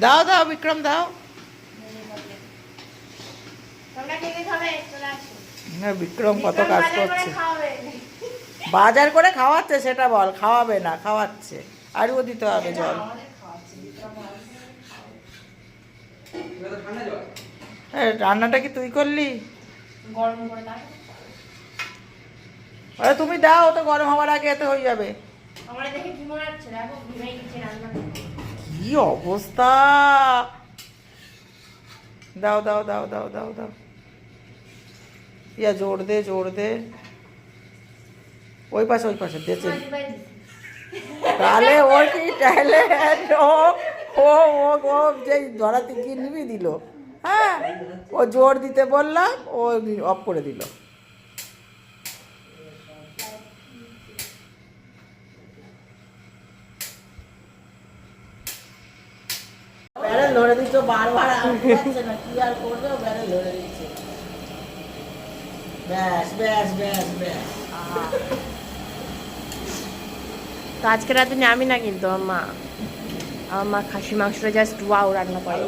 দাও দাও বিক্রম দাও। বিক্রম কত কাজ করছে, বাজার করে খাওয়াচ্ছে সেটা বল। খাওয়াবে না, খাওয়াচ্ছে, আরও দিতে হবে জল। রান্নাটা কি তুই করলি? আরে তুমি দাও, তো গরম হওয়ার আগে এতে হয়ে যাবে। কি অবস্থা! দাও দাও দাও দাও দাও দাও, ইয়া জোর দে, জোর দে। ওই পাশে, ওই পাশে দেছে। তাহলে ওর কি ট্যালেন্ট! ও ও ও ও যে ধরাতে কি নিবি দিল। হ্যাঁ, ও জোর দিতে বললাম, ও অফ করে দিল। ব্যারেল ধরে দিচ্ছ বারবার, আর পাচ্ছে না, কি আর করবে, ব্যারেল ধরে দিচ্ছে। ব্যাস ব্যাস ব্যাস ব্যাস। তো আজকে রাতে আমি না, কিন্তু আমার মা খাসি মাংসটা জাস্ট ওয়াও রান্না করে।